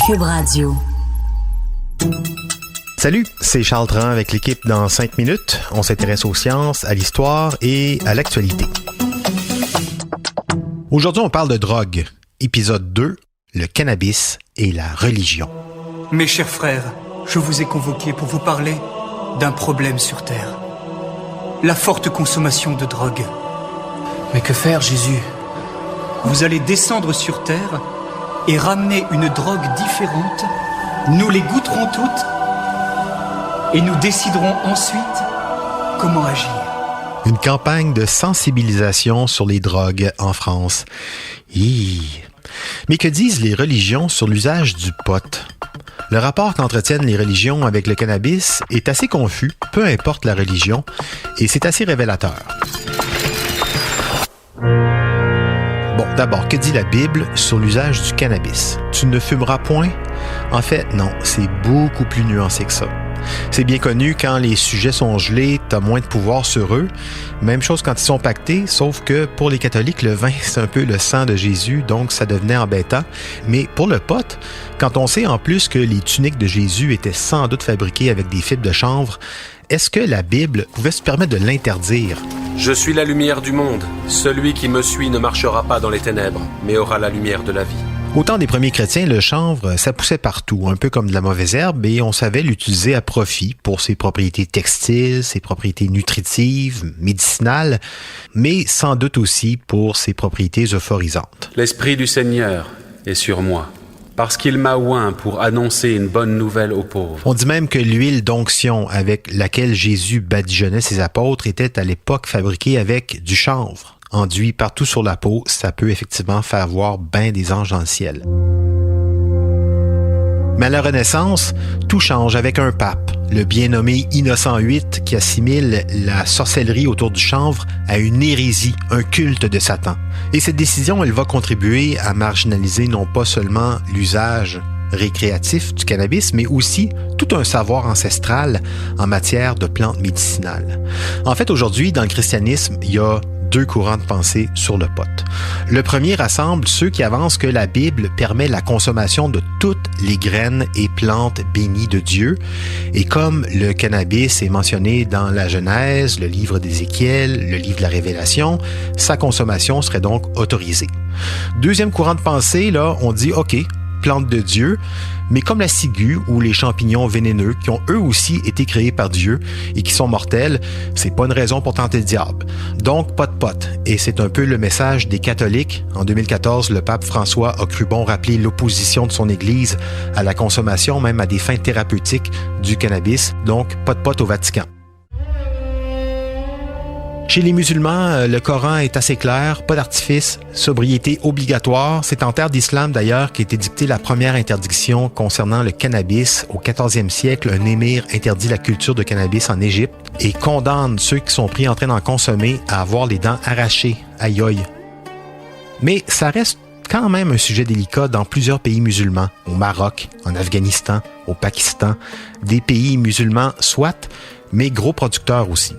Cube Radio. Salut, c'est Charles Tran avec l'équipe dans 5 minutes. On s'intéresse aux sciences, à l'histoire et à l'actualité. Aujourd'hui, on parle de drogue. Épisode 2, le cannabis et la religion. Mes chers frères, je vous ai convoqués pour vous parler d'un problème sur Terre. La forte consommation de drogue. Mais que faire, Jésus ? Vous allez descendre sur Terre et ramener une drogue différente. Nous les goûterons toutes et nous déciderons ensuite comment agir. Une campagne de sensibilisation sur les drogues en France. Mais que disent les religions sur l'usage du pot? Le rapport qu'entretiennent les religions avec le cannabis est assez confus, peu importe la religion, et c'est assez révélateur. Bon, d'abord, que dit la Bible sur l'usage du cannabis? Tu ne fumeras point? En fait, non, c'est beaucoup plus nuancé que ça. C'est bien connu, quand les sujets sont gelés, t'as moins de pouvoir sur eux. Même chose quand ils sont pactés, sauf que pour les catholiques, le vin, c'est un peu le sang de Jésus, donc ça devenait embêtant. Mais pour le pot, quand on sait en plus que les tuniques de Jésus étaient sans doute fabriquées avec des fibres de chanvre, est-ce que la Bible pouvait se permettre de l'interdire? Je suis la lumière du monde. Celui qui me suit ne marchera pas dans les ténèbres, mais aura la lumière de la vie. Au temps des premiers chrétiens, le chanvre, ça poussait partout, un peu comme de la mauvaise herbe, et on savait l'utiliser à profit pour ses propriétés textiles, ses propriétés nutritives, médicinales, mais sans doute aussi pour ses propriétés euphorisantes. L'Esprit du Seigneur est sur moi, parce qu'il m'a oint pour annoncer une bonne nouvelle aux pauvres. On dit même que l'huile d'onction avec laquelle Jésus badigeonnait ses apôtres était à l'époque fabriquée avec du chanvre. Enduit partout sur la peau, ça peut effectivement faire voir bien des anges dans le ciel. Mais à la Renaissance, tout change avec un pape, le bien nommé Innocent VIII, qui assimile la sorcellerie autour du chanvre à une hérésie, un culte de Satan. Et cette décision, elle va contribuer à marginaliser non pas seulement l'usage récréatif du cannabis, mais aussi tout un savoir ancestral en matière de plantes médicinales. En fait, aujourd'hui, dans le christianisme, il y a 2 courants de pensée sur le pot. Le premier rassemble ceux qui avancent que la Bible permet la consommation de toutes les graines et plantes bénies de Dieu. Et comme le cannabis est mentionné dans la Genèse, le livre d'Ézéchiel, le livre de la Révélation, sa consommation serait donc autorisée. Deuxième courant de pensée, là, on dit OK, plantes de Dieu, mais comme la ciguë ou les champignons vénéneux qui ont eux aussi été créés par Dieu et qui sont mortels, c'est pas une raison pour tenter le diable. Donc, pas de pot. Et c'est un peu le message des catholiques. En 2014, le pape François a cru bon rappeler l'opposition de son Église à la consommation, même à des fins thérapeutiques, du cannabis. Donc, pas de pot au Vatican. Chez les musulmans, le Coran est assez clair, pas d'artifice, sobriété obligatoire. C'est en terre d'islam d'ailleurs qu'a été dictée la première interdiction concernant le cannabis. Au 14e siècle, un émir interdit la culture de cannabis en Égypte et condamne ceux qui sont pris en train d'en consommer à avoir les dents arrachées. Aïe aïe. Mais ça reste quand même un sujet délicat dans plusieurs pays musulmans, au Maroc, en Afghanistan, au Pakistan, des pays musulmans soit, mais gros producteurs aussi.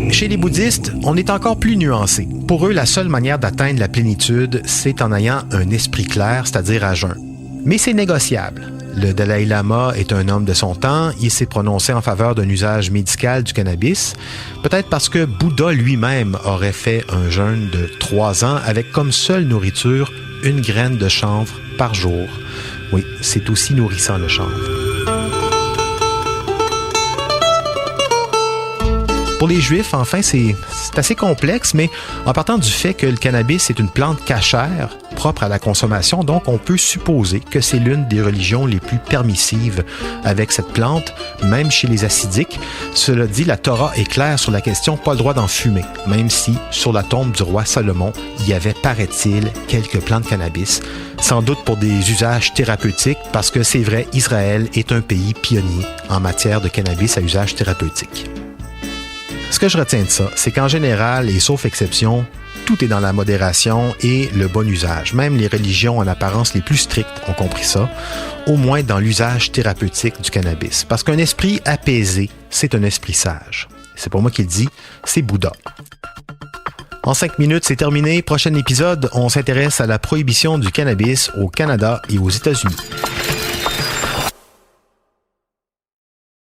Chez les bouddhistes, on est encore plus nuancé. Pour eux, la seule manière d'atteindre la plénitude, c'est en ayant un esprit clair, c'est-à-dire à jeun. Mais c'est négociable. Le Dalai Lama est un homme de son temps. Il s'est prononcé en faveur d'un usage médical du cannabis, peut-être parce que Bouddha lui-même aurait fait un jeûne de 3 ans avec comme seule nourriture une graine de chanvre par jour. Oui, c'est aussi nourrissant le chanvre. Pour les Juifs, enfin, c'est assez complexe, mais en partant du fait que le cannabis est une plante cachère, propre à la consommation, donc on peut supposer que c'est l'une des religions les plus permissives avec cette plante, même chez les hassidiques. Cela dit, la Torah est claire sur la question, pas le droit d'en fumer, même si, sur la tombe du roi Salomon, il y avait, paraît-il, quelques plants de cannabis, sans doute pour des usages thérapeutiques, parce que c'est vrai, Israël est un pays pionnier en matière de cannabis à usage thérapeutique. Ce que je retiens de ça, c'est qu'en général, et sauf exception, tout est dans la modération et le bon usage. Même les religions en apparence les plus strictes ont compris ça, au moins dans l'usage thérapeutique du cannabis. Parce qu'un esprit apaisé, c'est un esprit sage. C'est pas moi qui le dis, c'est Bouddha. En 5 minutes, c'est terminé. Prochain épisode, on s'intéresse à la prohibition du cannabis au Canada et aux États-Unis.